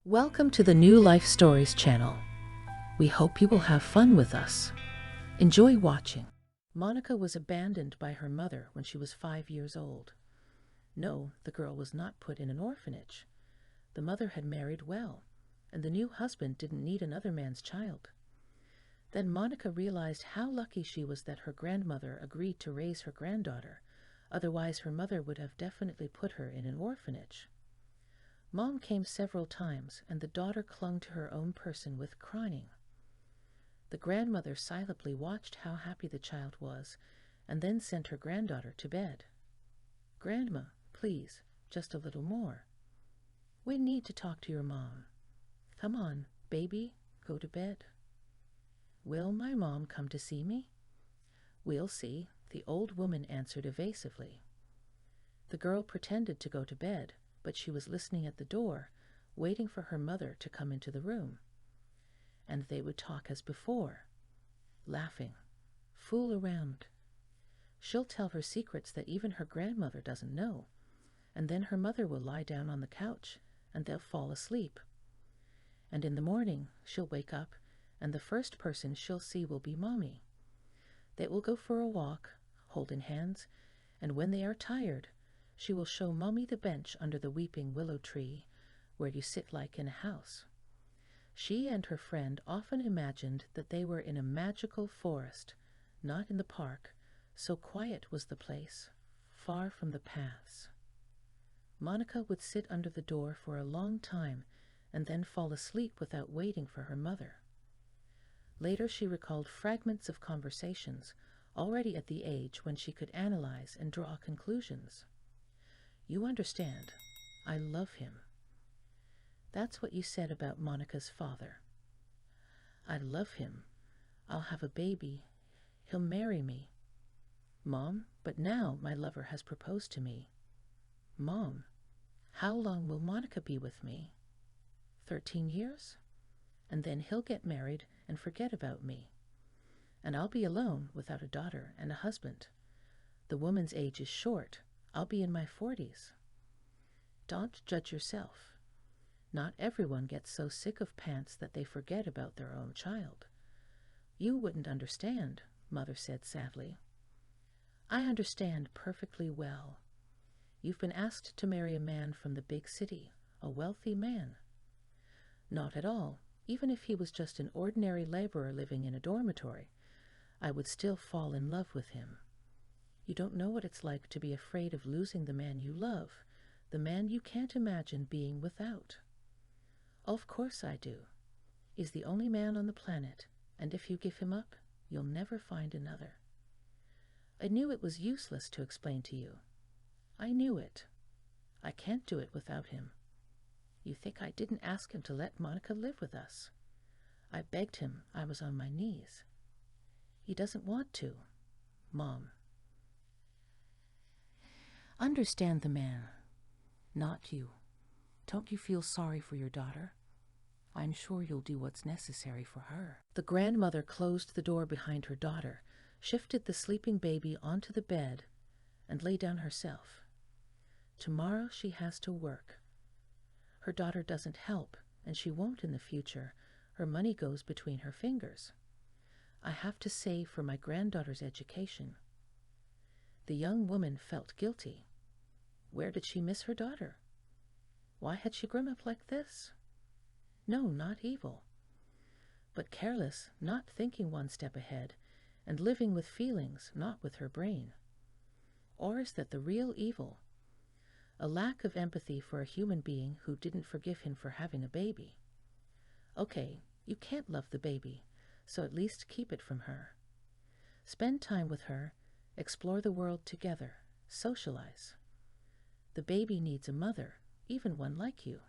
Welcome to the New Life Stories channel. We hope you will have fun with us. Enjoy watching. Monica was abandoned by her mother when she was 5 years old. No, the girl was not put in an orphanage. The mother had married well, and the new husband didn't need another man's child. Then Monica realized how lucky she was that her grandmother agreed to raise her granddaughter. Otherwise, her mother would have definitely put her in an orphanage. Mom came several times, and the daughter clung to her own person with crying. The grandmother silently watched how happy the child was, and then sent her granddaughter to bed. "Grandma, please, just a little more. We need to talk to your mom. Come on, baby, go to bed." "Will my mom come to see me?" "We'll see," the old woman answered evasively. The girl pretended to go to bed, but she was listening at the door, waiting for her mother to come into the room. And they would talk as before, laughing, fool around. She'll tell her secrets that even her grandmother doesn't know, and then her mother will lie down on the couch, and they'll fall asleep. And in the morning, she'll wake up, and the first person she'll see will be Mommy. They will go for a walk, holding hands, and when they are tired, she will show Mommy the bench under the weeping willow tree, where you sit like in a house. She and her friend often imagined that they were in a magical forest, not in the park, so quiet was the place, far from the paths. Monica would sit under the door for a long time, and then fall asleep without waiting for her mother. Later she recalled fragments of conversations, already at the age when she could analyze and draw conclusions. "You understand, I love him." That's what you said about Monica's father. "I love him. I'll have a baby. He'll marry me." "Mom, but now my lover has proposed to me." "Mom, how long will Monica be with me?" 13 years? And then he'll get married and forget about me. And I'll be alone without a daughter and a husband. The woman's age is short. I'll be in my 40s. Don't judge yourself. Not everyone gets so sick of pants that they forget about their own child. "You wouldn't understand," Mother said sadly. "I understand perfectly well. You've been asked to marry a man from the big city, a wealthy man." "Not at all. Even if he was just an ordinary laborer living in a dormitory, I would still fall in love with him. You don't know what it's like to be afraid of losing the man you love, the man you can't imagine being without." "Of course I do. He's the only man on the planet, and if you give him up, you'll never find another." "I knew it was useless to explain to you. I knew it. I can't do it without him. You think I didn't ask him to let Monica live with us? I begged him. I was on my knees. He doesn't want to, Mom." Understand the man, not you. Don't you feel sorry for your daughter? I'm sure you'll do what's necessary for her. The grandmother closed the door behind her daughter, shifted the sleeping baby onto the bed, and lay down herself. Tomorrow she has to work. Her daughter doesn't help, and she won't in the future. Her money goes between her fingers. I have to save for my granddaughter's education. The young woman felt guilty. Where did she miss her daughter? Why had she grown up like this? No, not evil, but careless, not thinking one step ahead, and living with feelings, not with her brain. Or is that the real evil? A lack of empathy for a human being who didn't forgive him for having a baby. Okay, you can't love the baby, so at least keep it from her. Spend time with her, explore the world together, socialize. The baby needs a mother, even one like you.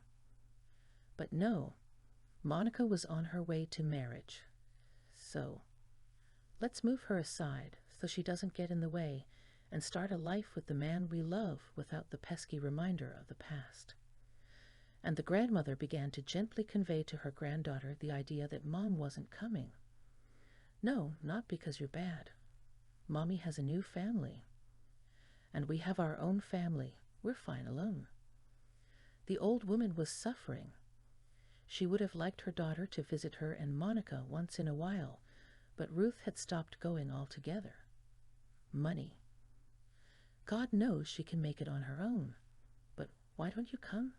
But no, Monica was on her way to marriage. So, let's move her aside so she doesn't get in the way and start a life with the man we love without the pesky reminder of the past. And the grandmother began to gently convey to her granddaughter the idea that Mom wasn't coming. "No, not because you're bad. Mommy has a new family. And we have our own family. We're fine alone." The old woman was suffering. She would have liked her daughter to visit her and Monica once in a while, but Ruth had stopped going altogether. Money. God knows she can make it on her own, but why don't you come?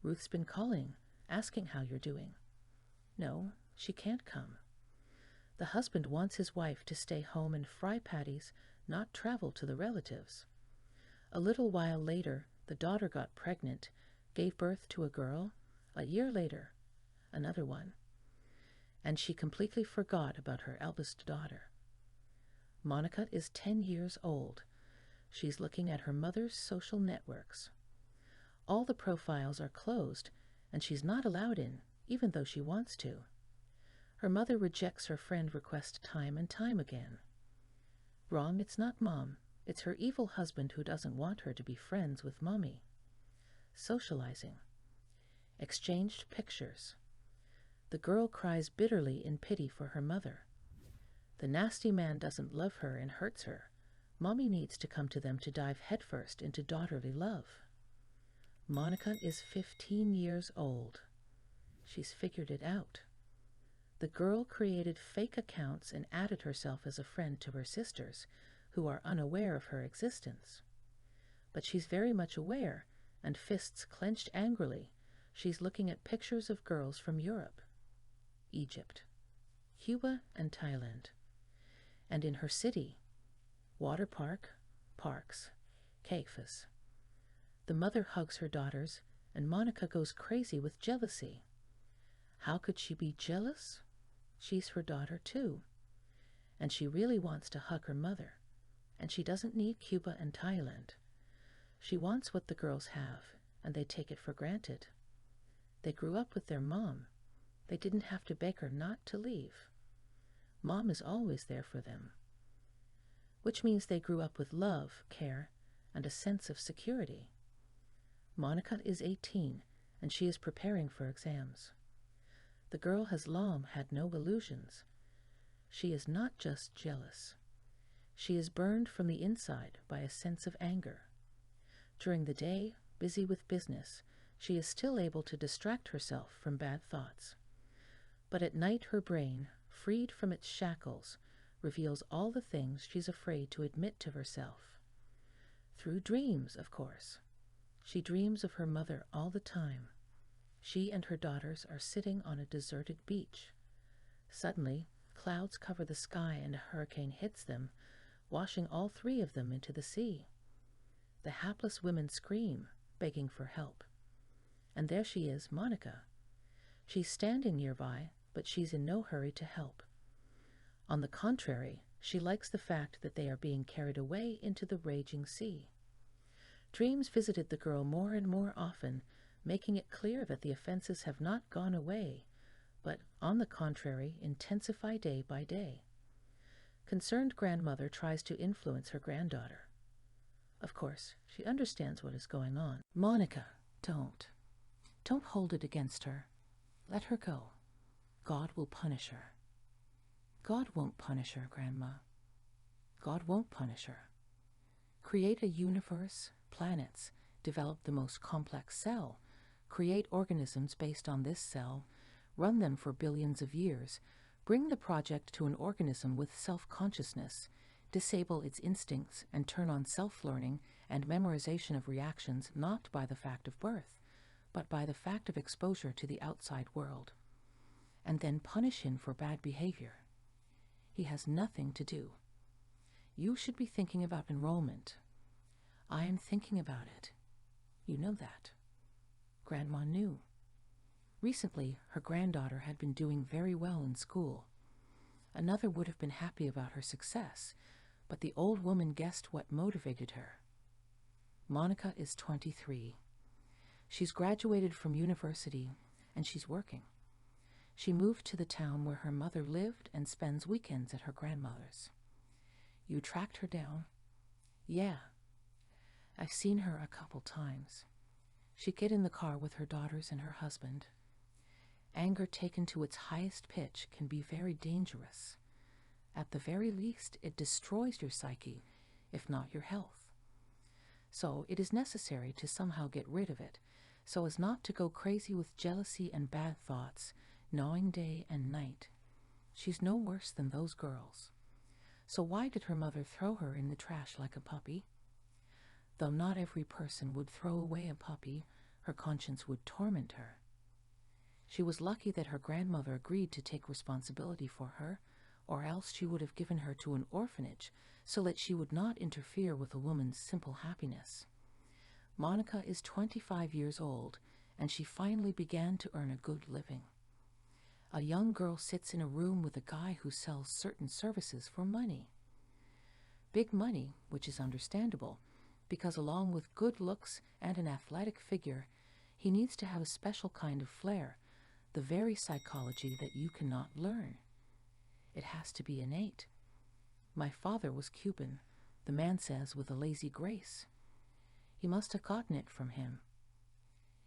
Ruth's been calling, asking how you're doing. No, she can't come. The husband wants his wife to stay home and fry patties, not travel to the relatives. A little while later, the daughter got pregnant, gave birth to a girl. A year later, another one. And she completely forgot about her eldest daughter. Monica is 10 years old. She's looking at her mother's social networks. All the profiles are closed, and she's not allowed in, even though she wants to. Her mother rejects her friend request time and time again. Wrong, it's not Mom. It's her evil husband who doesn't want her to be friends with Mommy. Socializing. Exchanged pictures. The girl cries bitterly in pity for her mother. The nasty man doesn't love her and hurts her. Mommy needs to come to them to dive headfirst into daughterly love. Monica is 15 years old. She's figured it out. The girl created fake accounts and added herself as a friend to her sisters, who are unaware of her existence. But she's very much aware, and fists clenched angrily, she's looking at pictures of girls from Europe, Egypt, Cuba, and Thailand. And in her city, water park, parks, cafes. The mother hugs her daughters, and Monica goes crazy with jealousy. How could she be jealous? She's her daughter too. And she really wants to hug her mother. And she doesn't need Cuba and Thailand. She wants what the girls have, and they take it for granted. They grew up with their mom. They didn't have to beg her not to leave. Mom is always there for them. Which means they grew up with love, care, and a sense of security. Monica is 18, and she is preparing for exams. The girl has long had no illusions. She is not just jealous. She is burned from the inside by a sense of anger. During the day, busy with business, she is still able to distract herself from bad thoughts. But at night her brain, freed from its shackles, reveals all the things she's afraid to admit to herself. Through dreams, of course. She dreams of her mother all the time. She and her daughters are sitting on a deserted beach. Suddenly, clouds cover the sky and a hurricane hits them, washing all three of them into the sea. The hapless women scream, begging for help. And there she is, Monica. She's standing nearby, but she's in no hurry to help. On the contrary, she likes the fact that they are being carried away into the raging sea. Dreams visited the girl more and more often, making it clear that the offenses have not gone away, but, on the contrary, intensify day by day. Concerned grandmother tries to influence her granddaughter. Of course, she understands what is going on. Monica, don't. Don't hold it against her. Let her go. God will punish her. God won't punish her, Grandma. God won't punish her. Create a universe, planets, develop the most complex cell, create organisms based on this cell, run them for billions of years, bring the project to an organism with self-consciousness, disable its instincts and turn on self-learning and memorization of reactions not by the fact of birth, but by the fact of exposure to the outside world, and then punish him for bad behavior. He has nothing to do. You should be thinking about enrollment. I am thinking about it. You know that. Grandma knew. Recently, her granddaughter had been doing very well in school. Another would have been happy about her success, but the old woman guessed what motivated her. Monica is 23. She's graduated from university, and she's working. She moved to the town where her mother lived and spends weekends at her grandmother's. You tracked her down? Yeah. I've seen her a couple times. She'd get in the car with her daughters and her husband. Anger taken to its highest pitch can be very dangerous. At the very least, it destroys your psyche, if not your health. So it is necessary to somehow get rid of it, so as not to go crazy with jealousy and bad thoughts, gnawing day and night. She's no worse than those girls. So why did her mother throw her in the trash like a puppy? Though not every person would throw away a puppy, her conscience would torment her. She was lucky that her grandmother agreed to take responsibility for her, or else she would have given her to an orphanage so that she would not interfere with a woman's simple happiness. Monica is 25 years old, and she finally began to earn a good living. A young girl sits in a room with a guy who sells certain services for money. Big money, which is understandable, because along with good looks and an athletic figure, he needs to have a special kind of flair, the very psychology that you cannot learn. It has to be innate. My father was Cuban, the man says with a lazy grace. He must have gotten it from him.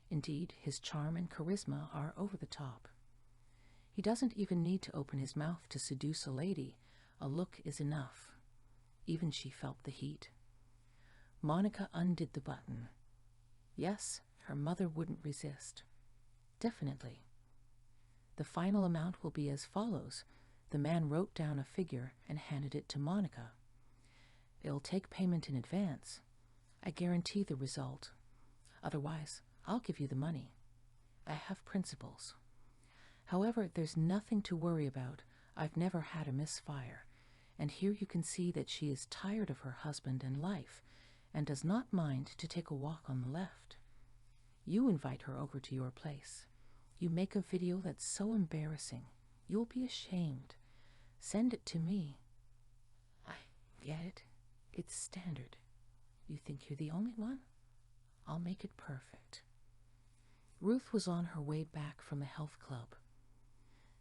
Indeed, his charm and charisma are over the top. He doesn't even need to open his mouth to seduce a lady. A look is enough. Even she felt the heat. Monica undid the button. Yes, her mother wouldn't resist. Definitely. The final amount will be as follows. The man wrote down a figure and handed it to Monica. It'll take payment in advance. I guarantee the result. Otherwise, I'll give you the money. I have principles. However, there's nothing to worry about. I've never had a misfire. And here you can see that she is tired of her husband and life, and does not mind to take a walk on the left. You invite her over to your place. You make a video that's so embarrassing. You'll be ashamed. Send it to me. I get it. It's standard. You think you're the only one? I'll make it perfect. Ruth was on her way back from the health club.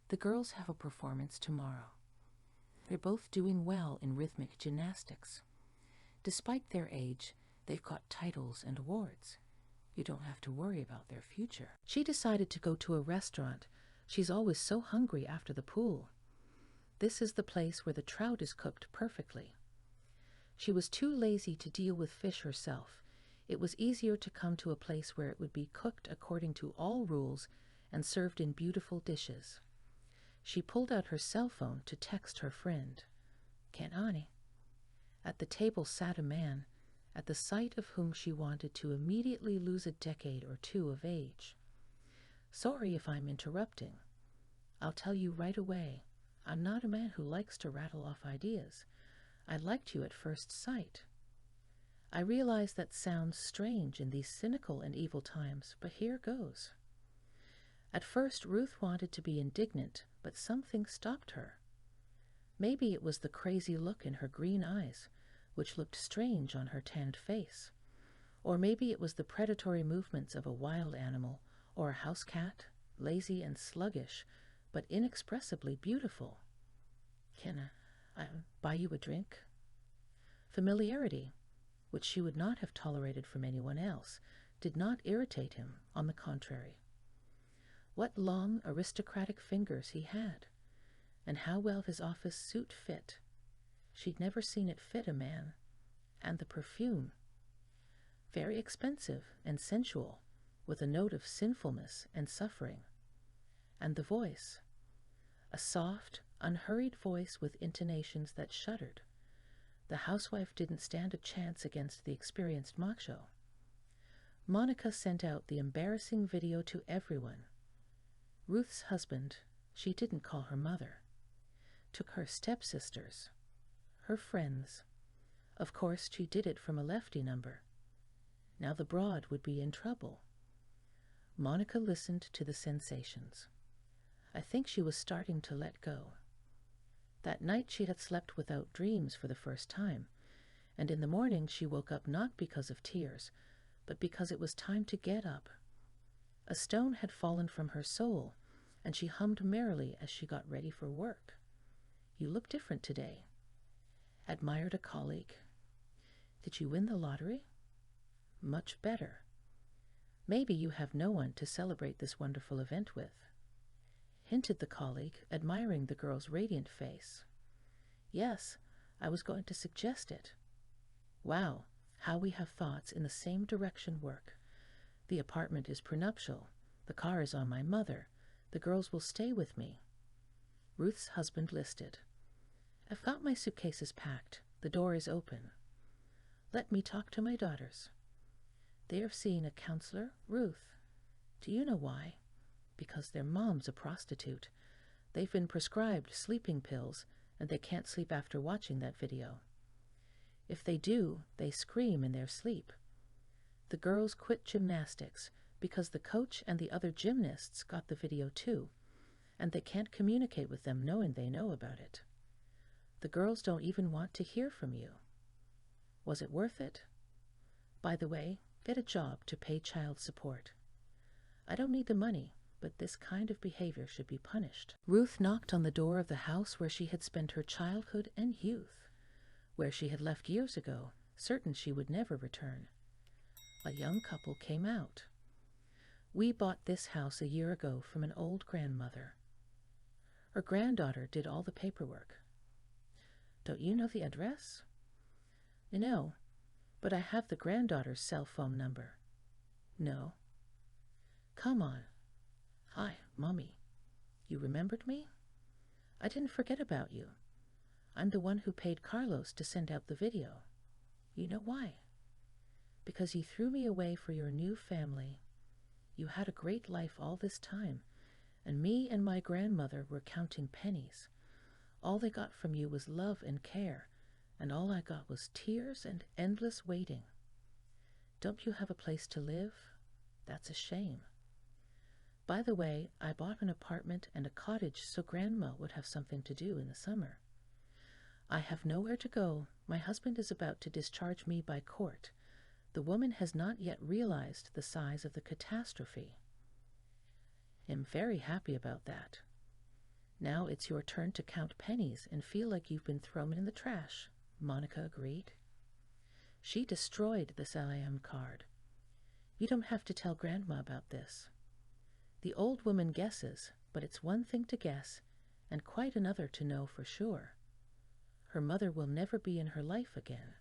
The girls have a performance tomorrow. They're both doing well in rhythmic gymnastics. Despite their age, they've got titles and awards. You don't have to worry about their future. She decided to go to a restaurant. She's always so hungry after the pool. This is the place where the trout is cooked perfectly. She was too lazy to deal with fish herself. It was easier to come to a place where it would be cooked according to all rules and served in beautiful dishes. She pulled out her cell phone to text her friend. Can't honey. At the table sat a man, at the sight of whom she wanted to immediately lose a decade or two of age. Sorry if I'm interrupting. I'll tell you right away, I'm not a man who likes to rattle off ideas. I liked you at first sight. I realize that sounds strange in these cynical and evil times, but here goes. At first, Ruth wanted to be indignant, but something stopped her. Maybe it was the crazy look in her green eyes, which looked strange on her tanned face. Or maybe it was the predatory movements of a wild animal, or a house cat, lazy and sluggish, but inexpressibly beautiful. Can I buy you a drink? Familiarity, which she would not have tolerated from anyone else, did not irritate him, on the contrary. What long, aristocratic fingers he had, and how well his office suit fit. She'd never seen it fit a man. And the perfume. Very expensive and sensual, with a note of sinfulness and suffering. And the voice. A soft, unhurried voice with intonations that shuddered. The housewife didn't stand a chance against the experienced macho. Monica sent out the embarrassing video to everyone. Ruth's husband, she didn't call her mother, took her stepsisters, her friends. Of course, she did it from a lefty number. Now the broad would be in trouble. Monica listened to the sensations. I think she was starting to let go. That night she had slept without dreams for the first time, and in the morning she woke up not because of tears, but because it was time to get up. A stone had fallen from her soul, and she hummed merrily as she got ready for work. You look different today. Admired a colleague. Did you win the lottery? Much better. Maybe you have no one to celebrate this wonderful event with. Hinted the colleague, admiring the girl's radiant face. Yes, I was going to suggest it. Wow, how we have thoughts in the same direction work. The apartment is prenuptial. The car is on my mother. The girls will stay with me. Ruth's husband listed. I've got my suitcases packed. The door is open. Let me talk to my daughters. They are seeing a counselor, Ruth. Do you know why? Because their mom's a prostitute. They've been prescribed sleeping pills, and they can't sleep after watching that video. If they do, they scream in their sleep. The girls quit gymnastics because the coach and the other gymnasts got the video too, and they can't communicate with them knowing they know about it. The girls don't even want to hear from you. Was it worth it? By the way, get a job to pay child support. I don't need the money, but this kind of behavior should be punished. Ruth knocked on the door of the house where she had spent her childhood and youth, where she had left years ago, certain she would never return. A young couple came out. We bought this house a year ago from an old grandmother. Her granddaughter did all the paperwork. Don't you know the address? No, but I have the granddaughter's cell phone number. No. Come on. Hi, Mommy. You remembered me? I didn't forget about you. I'm the one who paid Carlos to send out the video. You know why? Because he threw me away for your new family. You had a great life all this time, and me and my grandmother were counting pennies. All they got from you was love and care, and all I got was tears and endless waiting. Don't you have a place to live? That's a shame. By the way, I bought an apartment and a cottage so Grandma would have something to do in the summer. I have nowhere to go. My husband is about to discharge me by court. The woman has not yet realized the size of the catastrophe. I'm very happy about that. Now it's your turn to count pennies and feel like you've been thrown in the trash, Monica agreed. She destroyed the SIM card. You don't have to tell Grandma about this. The old woman guesses, but it's one thing to guess, and quite another to know for sure. Her mother will never be in her life again.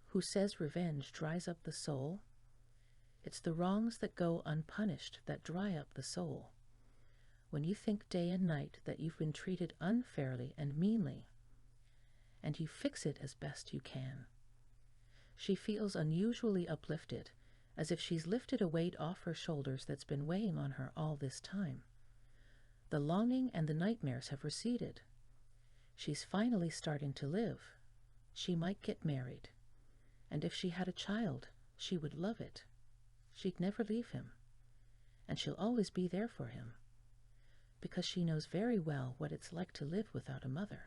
Who says revenge dries up the soul? It's the wrongs that go unpunished that dry up the soul. When you think day and night that you've been treated unfairly and meanly, and you fix it as best you can. She feels unusually uplifted, as if she's lifted a weight off her shoulders that's been weighing on her all this time. The longing and the nightmares have receded. She's finally starting to live. She might get married. And if she had a child, she would love it. She'd never leave him. And she'll always be there for him. Because she knows very well what it's like to live without a mother.